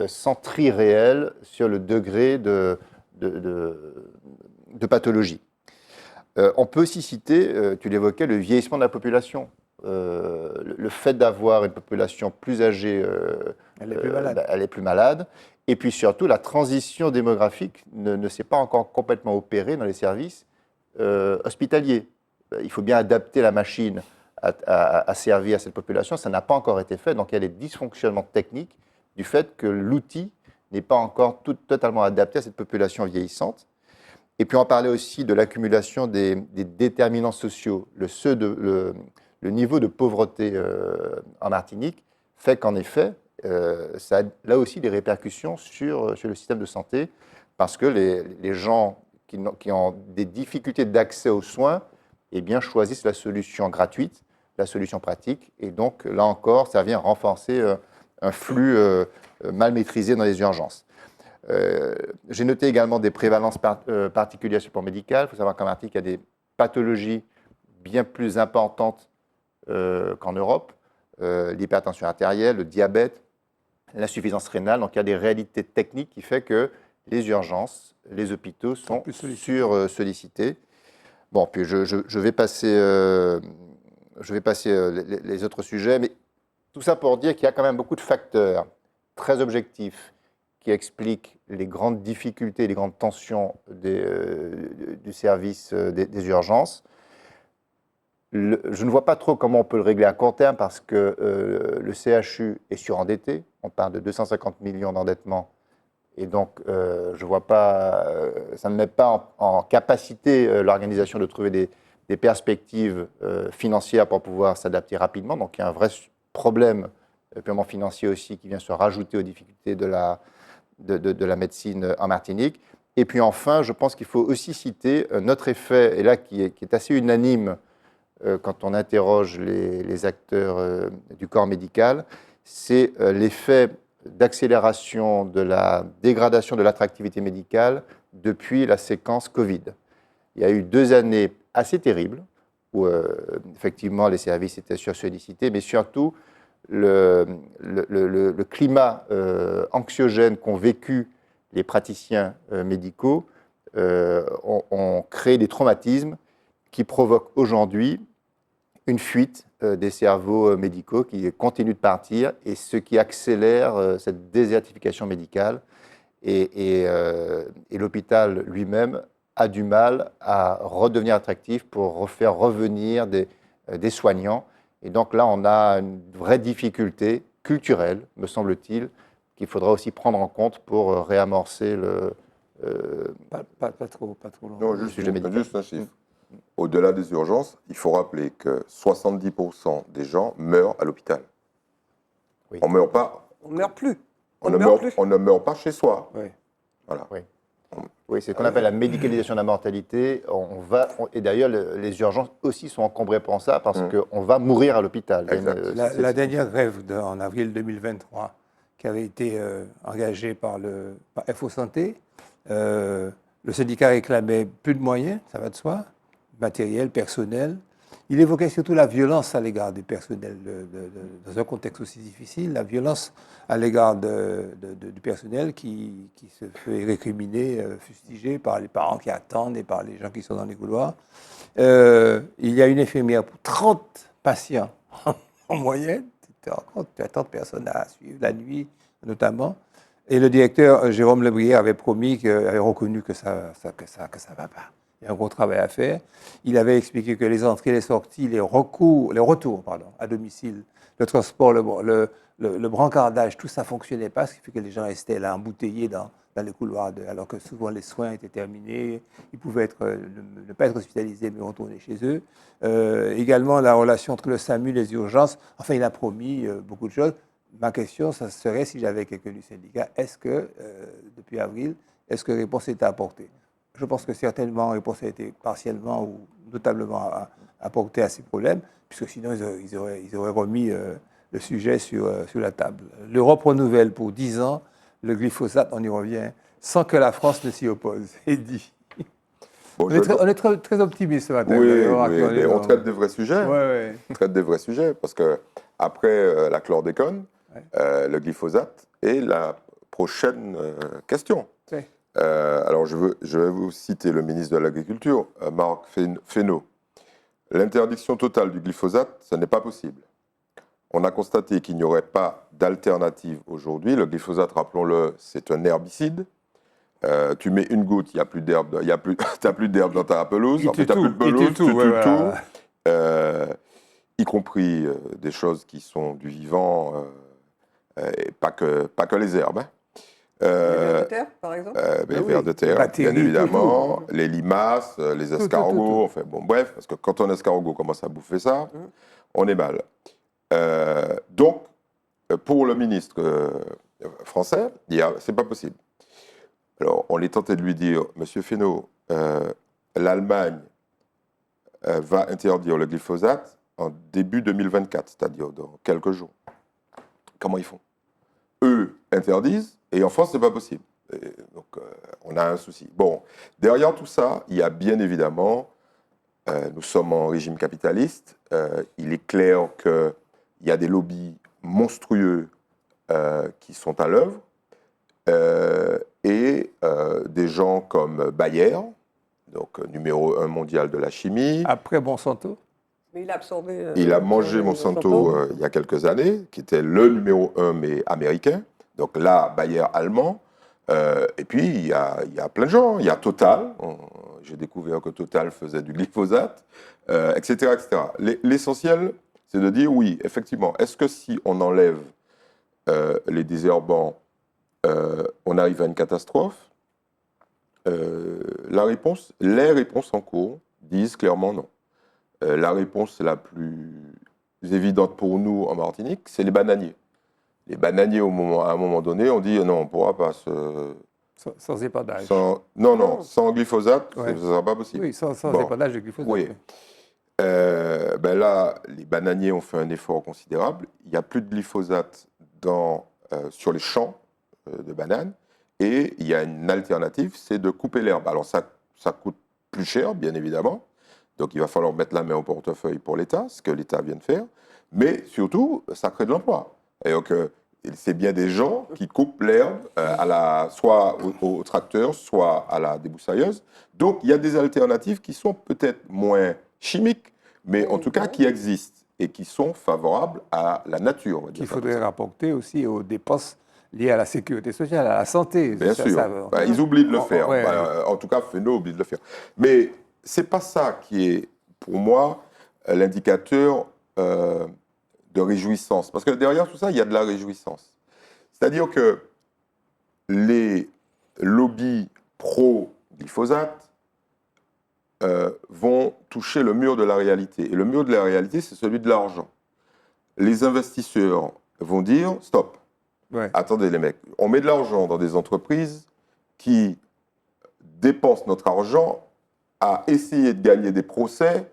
sans tri réel sur le degré de pathologie. On peut aussi citer, tu l'évoquais, le vieillissement de la population. Le fait d'avoir une population plus âgée, elle est plus malade. Et puis surtout, la transition démographique ne s'est pas encore complètement opérée dans les services hospitaliers. Il faut bien adapter la machine à servir à cette population. Ça n'a pas encore été fait. Donc il y a des dysfonctionnements techniques du fait que l'outil n'est pas encore totalement adapté à cette population vieillissante. Et puis on parlait aussi de l'accumulation des déterminants sociaux. Le niveau de pauvreté en Martinique fait qu'en effet, ça a là aussi des répercussions sur le système de santé, parce que les gens qui ont des difficultés d'accès aux soins, eh bien, choisissent la solution gratuite, la solution pratique. Et donc, là encore, ça vient renforcer un flux mal maîtrisé dans les urgences. J'ai noté également des prévalences particulières sur le plan médical. Il faut savoir qu'en Martinique, il y a des pathologies bien plus importantes qu'en Europe. L'hypertension artérielle, le diabète, l'insuffisance rénale. Donc, il y a des réalités techniques qui font que les urgences, les hôpitaux sont sollicités. Bon, puis je vais passer, les autres sujets, mais tout ça pour dire qu'il y a quand même beaucoup de facteurs très objectifs qui expliquent les grandes difficultés, les grandes tensions du service des urgences. Je ne vois pas trop comment on peut le régler à court terme parce que le CHU est surendetté. On parle de 250 millions d'endettement. Et donc, je vois pas, ça ne met pas en capacité l'organisation de trouver des perspectives financières pour pouvoir s'adapter rapidement. Donc, il y a un vrai problème purement financier aussi qui vient se rajouter aux difficultés de la médecine en Martinique. Et puis enfin, je pense qu'il faut aussi citer un autre effet, et là qui est assez unanime quand on interroge les acteurs du corps médical, c'est l'effet d'accélération de la dégradation de l'attractivité médicale depuis la séquence Covid. Il y a eu 2 années assez terribles où effectivement les services étaient sursollicités, mais surtout le climat anxiogène qu'ont vécu les praticiens médicaux ont créé des traumatismes qui provoquent aujourd'hui une fuite des cerveaux médicaux qui continuent de partir et ce qui accélère cette désertification médicale. Et l'hôpital lui-même a du mal à redevenir attractif pour refaire revenir des soignants. Et donc là, on a une vraie difficulté culturelle, me semble-t-il, qu'il faudra aussi prendre en compte pour réamorcer le sujet médical. Juste un chiffre. Au-delà des urgences, il faut rappeler que 70% des gens meurent à l'hôpital. Oui. On meurt pas. On ne meurt plus. On ne meurt pas chez soi. Oui. Voilà. Oui. Oui, c'est ce qu'on appelle la médicalisation de la mortalité. Et d'ailleurs, les urgences aussi sont encombrées pour ça parce qu'on va mourir à l'hôpital. La dernière grève en avril 2023 qui avait été engagée par FO Santé, le syndicat réclamait plus de moyens, ça va de soi, matériel, personnel. Il évoquait surtout la violence à l'égard du personnel dans un contexte aussi difficile, la violence à l'égard du personnel qui se fait récriminer, fustiger par les parents qui attendent et par les gens qui sont dans les couloirs. Il y a une infirmière pour 30 patients en moyenne. Tu te rends compte, tu as 30 personnes à suivre la nuit notamment. Et le directeur Jérôme Lebrière avait promis, avait reconnu que ça va pas. Il y a un gros travail à faire. Il avait expliqué que les entrées, les sorties, les retours à domicile, le transport, le brancardage, tout ça ne fonctionnait pas, ce qui fait que les gens restaient là embouteillés dans les couloirs, alors que souvent les soins étaient terminés. Ils pouvaient ne pas être hospitalisés, mais retourner chez eux. Également, la relation entre le SAMU et les urgences. Enfin, il a promis beaucoup de choses. Ma question, ça serait, si j'avais quelqu'un du syndicat, est-ce que, depuis avril, est-ce que réponse était apportée ? Je pense que certainement, réponse a été partiellement ou notablement apportée à ces problèmes, puisque sinon, ils auraient remis le sujet sur la table. L'Europe renouvelle pour 10 ans le glyphosate, on y revient, sans que la France ne s'y oppose. Et dit. Bon, on est très, très optimiste ce matin. Oui, mais on traite des vrais sujets. Ouais. On traite des vrais sujets, parce qu'après la chlordécone, le glyphosate est la prochaine question. Ouais. Alors, je vais vous citer le ministre de l'Agriculture, Marc Fesneau. L'interdiction totale du glyphosate, ce n'est pas possible. On a constaté qu'il n'y aurait pas d'alternative aujourd'hui. Le glyphosate, rappelons-le, c'est un herbicide. Tu mets une goutte, il n'y a plus d'herbe, t'as plus d'herbe dans ta pelouse. Tu n'as plus de pelouse, tu tues tout. Y compris des choses qui sont du vivant, et pas que les herbes. Hein. Les vers de terre, par exemple les vers de terre, bien évidemment, les limaces, les escargots, enfin bon, bref, parce que quand un escargot commence à bouffer ça, on est mal. Donc, pour le ministre français, c'est pas possible. Alors, on est tenté de lui dire, Monsieur Fesneau, l'Allemagne va interdire le glyphosate en début 2024, c'est-à-dire dans quelques jours. Comment ils font? Eux interdisent, et en France, ce n'est pas possible. Et donc, on a un souci. Bon, derrière tout ça, il y a bien évidemment, nous sommes en régime capitaliste, il est clair qu'il y a des lobbies monstrueux qui sont à l'œuvre, et des gens comme Bayer, donc numéro 1 mondial de la chimie. Après Monsanto? Mais il a absorbé. Il a mangé Monsanto il y a quelques années, qui était le numéro 1 mais américain. Donc là, Bayer allemand. Et puis, il y a plein de gens. Il y a Total. J'ai découvert que Total faisait du glyphosate, etc., etc. L'essentiel, c'est de dire, oui, effectivement, est-ce que si on enlève les désherbants, on arrive à une catastrophe? Les réponses en cours disent clairement non. La réponse la plus évidente pour nous en Martinique, c'est les bananiers. Les bananiers, à un moment donné, on dit non, on ne pourra pas Sans épandage. Sans glyphosate, Ouais. ce ne sera pas possible. Oui, sans Bon. épandage de glyphosate. Oui. Là, les bananiers ont fait un effort considérable. Il n'y a plus de glyphosate sur les champs de bananes. Et il y a une alternative, c'est de couper l'herbe. Alors ça coûte plus cher, bien évidemment. Donc il va falloir mettre la main au portefeuille pour l'État, ce que l'État vient de faire. Mais surtout, ça crée de l'emploi. Et donc, c'est bien des gens qui coupent l'herbe soit au tracteur, soit à la débroussailleuse. Donc, il y a des alternatives qui sont peut-être moins chimiques, mais en tout cas qui existent et qui sont favorables à la nature. Qu'il faudrait rapporter aussi aux dépenses liées à la sécurité sociale, à la santé. Bien sûr. Ils oublient de le faire. Ouais. En tout cas, Fesneau oublie de le faire. Mais ce n'est pas ça qui est, pour moi, l'indicateur de réjouissance. Parce que derrière tout ça, il y a de la réjouissance. C'est-à-dire que les lobbies pro-glyphosate vont toucher le mur de la réalité. Et le mur de la réalité, c'est celui de l'argent. Les investisseurs vont dire « Stop, attendez les mecs, on met de l'argent dans des entreprises qui dépensent notre argent à essayer de gagner des procès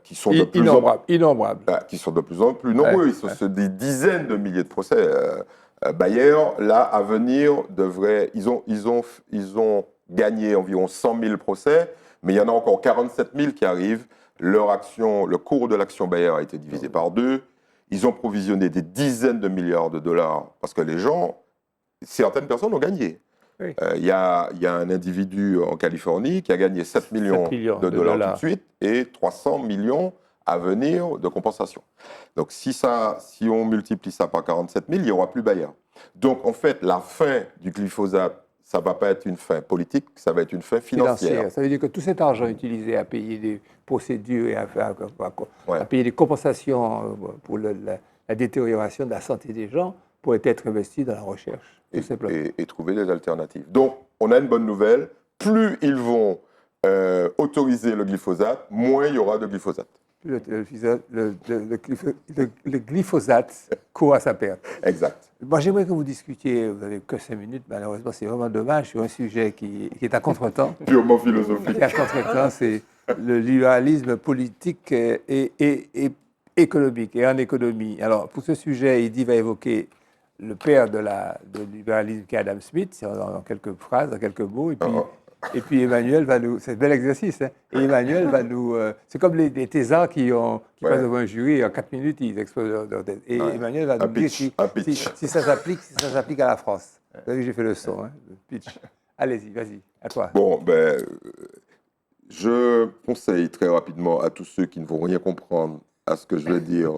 qui sont de plus en plus nombreux. C'est des dizaines de milliers de procès. Bayer, là, à venir, ils ont gagné environ 100 000 procès, mais il y en a encore 47 000 qui arrivent. Le cours de l'action Bayer a été divisé par 2. Ils ont provisionné des dizaines de milliards de dollars parce que certaines personnes ont gagné. Oui. Il y a un individu en Californie qui a gagné 7 millions de dollars tout de suite et 300 millions à venir de compensation. Donc si on multiplie ça par 47 000, il n'y aura plus Bayer. Donc en fait, la fin du glyphosate, ça ne va pas être une fin politique, ça va être une fin financière. Ça veut dire que tout cet argent utilisé à payer des procédures et à payer des compensations pour la détérioration de la santé des gens pourrait être investi dans la recherche. Et trouver des alternatives. Donc, on a une bonne nouvelle. Plus ils vont autoriser le glyphosate, moins il y aura de glyphosate. Le glyphosate court à sa perte. Exact. Moi, j'aimerais que vous discutiez, vous n'avez que 5 minutes, malheureusement, c'est vraiment dommage, sur un sujet qui est à contre-temps. Purement philosophique. Qui est à contre-temps, c'est le libéralisme politique et économique, et en économie. Alors, pour ce sujet, Eddy va évoquer le père de libéralisme qui est Adam Smith, en quelques phrases, en quelques mots, et puis Emmanuel va nous... C'est un bel exercice, hein, et Emmanuel va nous... c'est comme les thésards qui passent devant un jury, et en 4 minutes, ils explosent leur tête. Et Emmanuel va nous dire si ça s'applique à la France. Vous avez vu, j'ai fait le son, hein, le pitch. Allez-y, vas-y, à toi. Bon, je conseille très rapidement à tous ceux qui ne vont rien comprendre à ce que je vais dire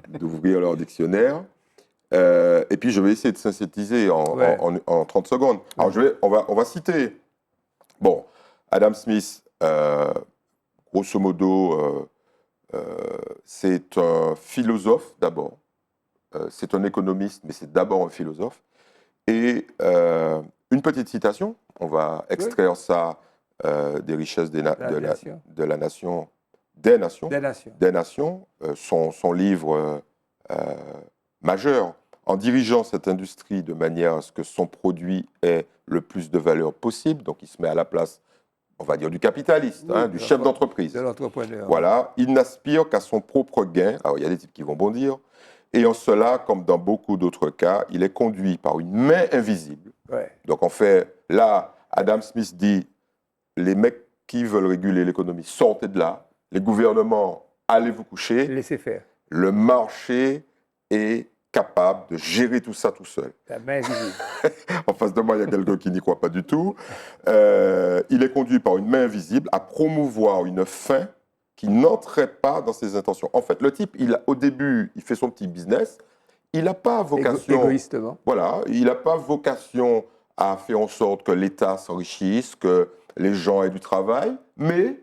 d'ouvrir leur dictionnaire. Et puis, je vais essayer de synthétiser en 30 secondes. Alors, on va citer... Bon, Adam Smith, grosso modo, c'est un philosophe d'abord. C'est un économiste, mais c'est d'abord un philosophe. Et une petite citation, on va extraire ça des richesses des nations. Son livre majeur. En dirigeant cette industrie de manière à ce que son produit ait le plus de valeur possible, donc il se met à la place on va dire, du capitaliste, Oui, du chef d'entreprise. De l'entrepreneur. Voilà, il n'aspire qu'à son propre gain. Alors, il y a des types qui vont bondir. Et en cela, comme dans beaucoup d'autres cas, il est conduit par une main invisible. Ouais. Donc, en fait, là, Adam Smith dit, les mecs qui veulent réguler l'économie, sortez de là. Les gouvernements, allez vous coucher. Laissez faire. Le marché est capable de gérer tout ça tout seul. La main invisible. En face de moi, il y a quelqu'un qui n'y croit pas du tout. Il est conduit par une main invisible à promouvoir une fin qui n'entrait pas dans ses intentions. En fait, le type, au début, il fait son petit business. Il n'a pas vocation... Égoïstement. Voilà, il n'a pas vocation à faire en sorte que l'État s'enrichisse, que les gens aient du travail, mais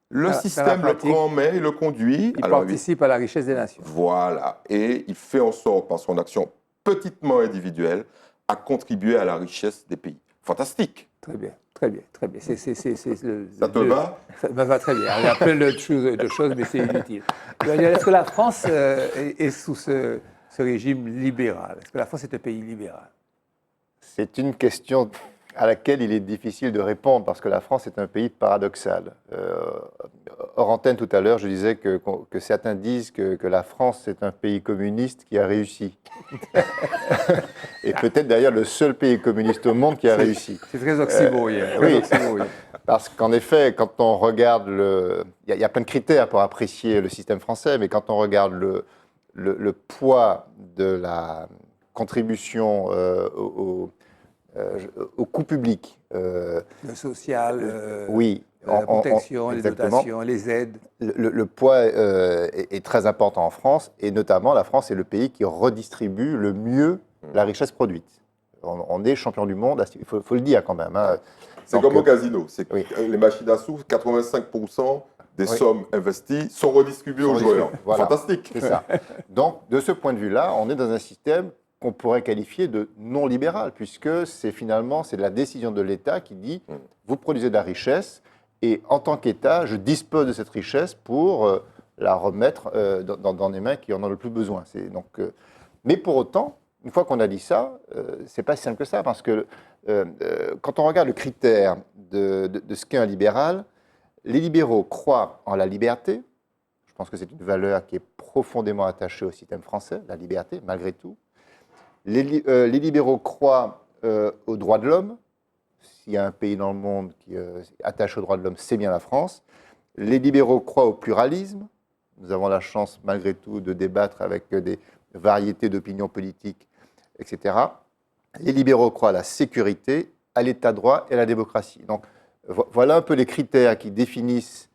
le système le prend en main et le conduit. Il participe à la richesse des nations. Voilà, et il fait en sorte, par son action petitement individuelle, à contribuer à la richesse des pays. Fantastique. Très bien, très bien, très bien. Ça te va? Ça me va très bien. Il y a plein de choses, mais c'est inutile. Est-ce que la France est sous ce régime libéral? Est-ce que la France est un pays libéral? C'est une question à laquelle il est difficile de répondre parce que la France est un pays paradoxal. Hors antenne tout à l'heure, je disais que certains disent que la France est un pays communiste qui a réussi. Et peut-être d'ailleurs le seul pays communiste au monde qui a réussi. C'est très oxymorien. Oui, parce qu'en effet, quand on regarde il y a plein de critères pour apprécier le système français, mais quand on regarde le poids de la contribution au coût public. Le social, oui, la protection, les exactement. dotations, les aides. Le poids est très important en France, et notamment la France est le pays qui redistribue le mieux la richesse produite. On est champion du monde, il faut le dire quand même. Hein. C'est comme au casino. Oui. Les machines à sous, 85% des sommes investies sont redistribuées aux joueurs. Voilà. Fantastique. C'est ça. Donc, de ce point de vue-là, on est dans un système qu'on pourrait qualifier de non libéral, puisque c'est la décision de l'État qui dit vous produisez de la richesse et en tant qu'État, je dispose de cette richesse pour la remettre dans des mains qui en ont le plus besoin. Mais pour autant, une fois qu'on a dit ça, c'est pas si simple que ça, parce que quand on regarde le critère de ce qu'est un libéral, les libéraux croient en la liberté. Je pense que c'est une valeur qui est profondément attachée au système français, la liberté, malgré tout. Les libéraux croient aux droits de l'homme. S'il y a un pays dans le monde qui est attaché aux droits de l'homme, c'est bien la France. Les libéraux croient au pluralisme. Nous avons la chance, malgré tout, de débattre avec des variétés d'opinions politiques, etc. Les libéraux croient à la sécurité, à l'état de droit et à la démocratie. Donc, voilà un peu les critères qui définissent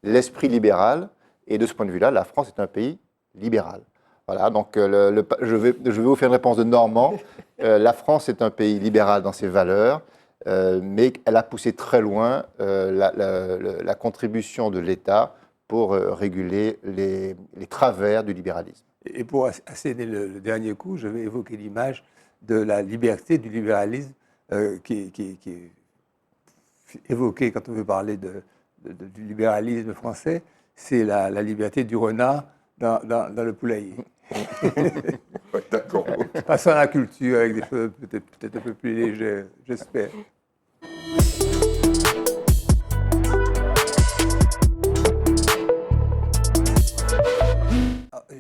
l'esprit libéral. Et de ce point de vue-là, la France est un pays libéral. Voilà, donc je vais vous faire une réponse de Normand. La France est un pays libéral dans ses valeurs, mais elle a poussé très loin la contribution de l'État pour réguler les travers du libéralisme. Et pour asséner le dernier coup, je vais évoquer l'image de la liberté du libéralisme qui est évoquée quand on veut parler du libéralisme français. C'est la liberté du renard dans le poulailler. D'accord. Passons à la culture avec des choses peut-être un peu plus légères, j'espère.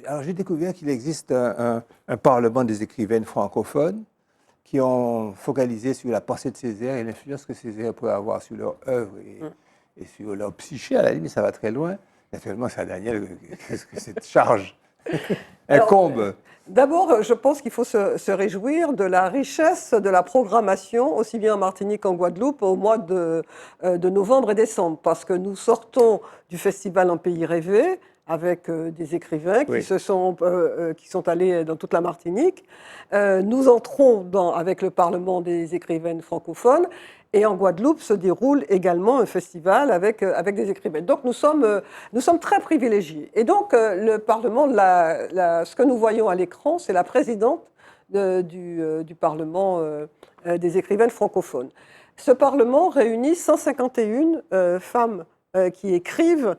Alors j'ai découvert qu'il existe un parlement des écrivaines francophones qui ont focalisé sur la pensée de Césaire et l'influence que Césaire pourrait avoir sur leur œuvre et sur leur psyché. À la limite, ça va très loin. Naturellement, c'est à Daniel qu'est-ce que cette charge incombe. D'abord, je pense qu'il faut se réjouir de la richesse de la programmation, aussi bien en Martinique qu'en Guadeloupe, au mois de novembre et décembre, parce que nous sortons du festival En Pays Rêvé avec des écrivains qui sont allés dans toute la Martinique. Nous entrons avec le Parlement des écrivaines francophones. Et en Guadeloupe se déroule également un festival avec des écrivains. Donc nous sommes très privilégiés. Et donc le Parlement, ce que nous voyons à l'écran, c'est la présidente du Parlement des écrivaines francophones. Ce Parlement réunit 151 femmes qui écrivent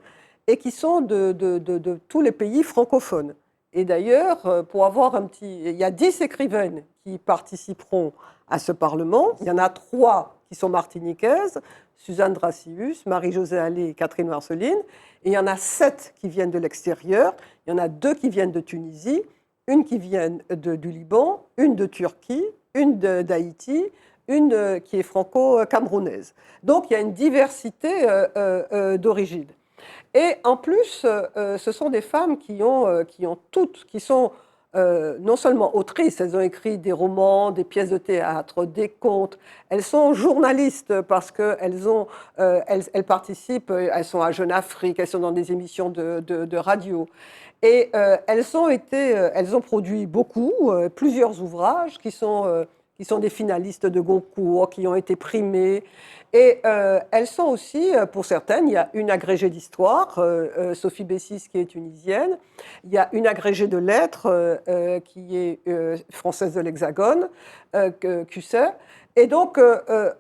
et qui sont de tous les pays francophones. Et d'ailleurs, il y a 10 écrivaines qui participeront à ce Parlement. Il y en a 3 qui sont martiniquaises, Suzanne Dracius, Marie-Josée Allais et Catherine Marceline. Et il y en a 7 qui viennent de l'extérieur. Il y en a 2 qui viennent de Tunisie, une qui vient du Liban, une de Turquie, une d'Haïti, une qui est franco-camerounaise. Donc il y a une diversité d'origines. Et en plus, ce sont des femmes qui sont non seulement autrices, elles ont écrit des romans, des pièces de théâtre, des contes. Elles sont journalistes parce qu'elles elles participent, elles sont à Jeune Afrique, elles sont dans des émissions de radio. Et elles ont produit beaucoup, plusieurs ouvrages qui sont des finalistes de Goncourt, qui ont été primés. Et elles sont aussi, pour certaines, il y a une agrégée d'histoire, Sophie Bessis, qui est tunisienne. Il y a une agrégée de lettres, qui est française de l'Hexagone, Cusset. Et donc,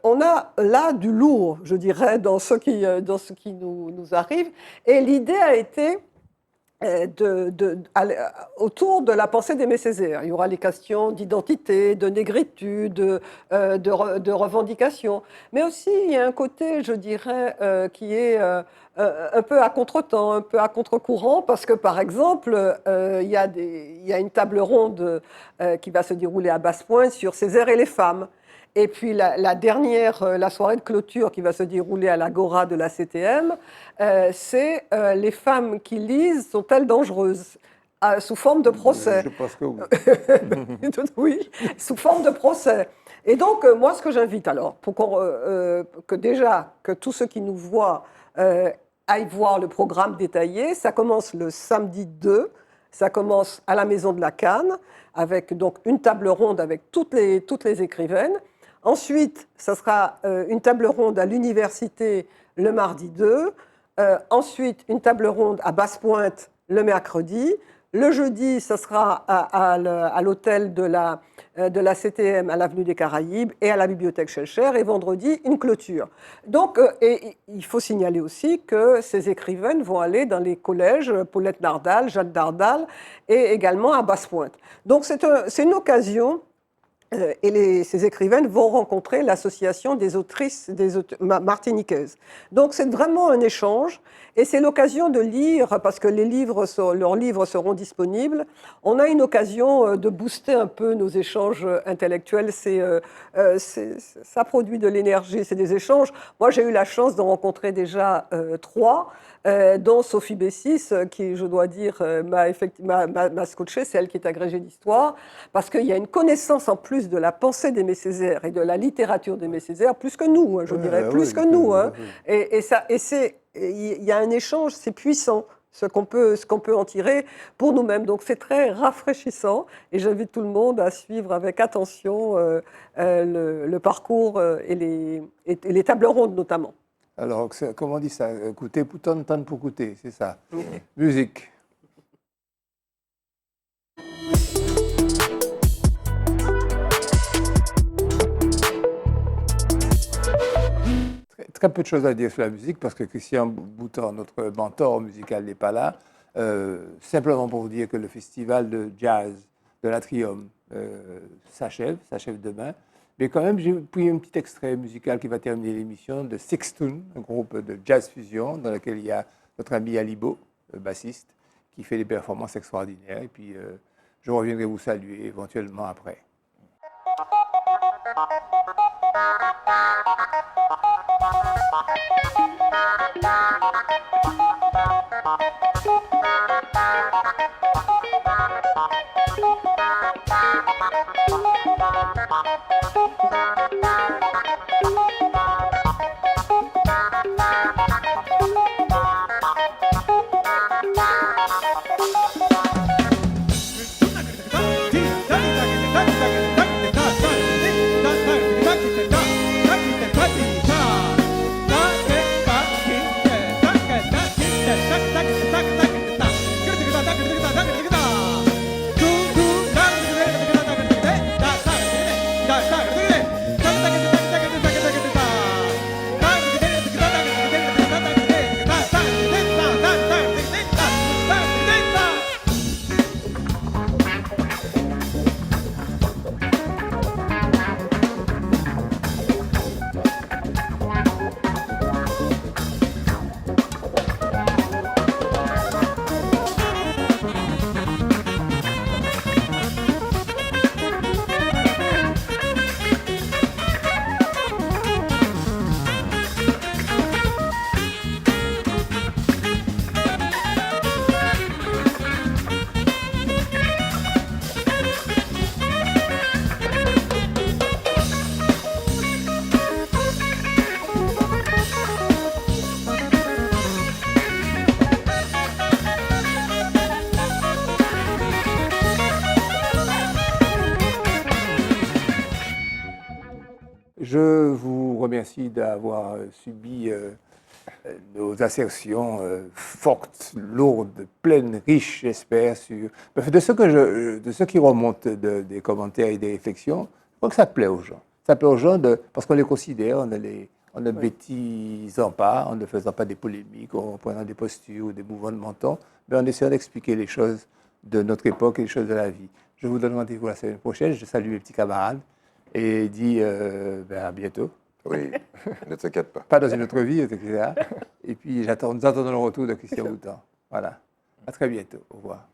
on a là du lourd, je dirais, dans ce qui nous arrive. Et l'idée a été autour de la pensée d'Aimé Césaire. Il y aura les questions d'identité, de négritude, de revendication. Mais aussi, il y a un côté, je dirais, qui est un peu à contretemps, un peu à contre-courant, parce que, par exemple, il y a une table ronde qui va se dérouler à Basse-Pointe sur Césaire et les femmes. Et puis la soirée de clôture qui va se dérouler à l'Agora de la CTM, c'est les femmes qui lisent sont-elles dangereuses sous forme de procès. Je pense que oui. Oui, sous forme de procès. Et donc, moi, ce que j'invite alors, pour que tous ceux qui nous voient aillent voir le programme détaillé, ça commence le samedi 2, ça commence à la Maison de la Canne, avec donc une table ronde avec toutes les écrivaines. Ensuite, ça sera une table ronde à l'université le mardi 2. Ensuite, une table ronde à Basse-Pointe le mercredi. Le jeudi, ça sera à l'hôtel de la CTM à l'avenue des Caraïbes et à la bibliothèque Schellcher. Et vendredi, une clôture. Donc, et il faut signaler aussi que ces écrivaines vont aller dans les collèges Paulette Nardal, Jeanne Dardal et également à Basse-Pointe. Donc, c'est une occasion. Et ces écrivaines vont rencontrer l'association des autrices martiniquaises. Donc c'est vraiment un échange et c'est l'occasion de lire, parce que leurs livres seront disponibles. On a une occasion de booster un peu nos échanges intellectuels. Ça produit de l'énergie, c'est des échanges. Moi j'ai eu la chance d'en rencontrer déjà 3. Dont Sophie Bessis, qui, je dois dire, m'a scotché, c'est elle qui est agrégée d'histoire, parce qu'il y a une connaissance en plus de la pensée d'Aimé Césaire et de la littérature d'Aimé Césaire, plus que nous, je dirais, plus que nous. Et il y a un échange, c'est puissant, ce qu'on peut en tirer pour nous-mêmes. Donc c'est très rafraîchissant, et j'invite tout le monde à suivre avec attention le parcours et les tables rondes notamment. Alors, comment on dit ça? Écoutez, poutonne, tonne pour écouter, c'est ça. Musique. Très peu de choses à dire sur la musique parce que Christian Boutan, notre mentor musical, n'est pas là. Simplement pour vous dire que le festival de jazz de l'Atrium s'achève demain. Mais quand même, j'ai pris un petit extrait musical qui va terminer l'émission de Sixtoon, un groupe de jazz fusion dans lequel il y a notre ami Alibo, bassiste, qui fait des performances extraordinaires. Et puis, je reviendrai vous saluer éventuellement après. Ta Merci d'avoir subi nos assertions fortes, lourdes, pleines, riches, j'espère, de ce qui remonte des commentaires et des réflexions. Je crois que ça plaît aux gens. Ça plaît aux gens parce qu'on les considère, en ne bêtisant pas, en ne faisant pas des polémiques, en prenant des postures ou des mouvements de menton, mais en essayant d'expliquer les choses de notre époque et les choses de la vie. Je vous donne rendez-vous la semaine prochaine. Je salue mes petits camarades et dis à bientôt. Oui, ne t'inquiète pas. Pas dans une autre vie, etc. Et puis nous attendons le retour de Christian Boutan. Voilà. À très bientôt. Au revoir.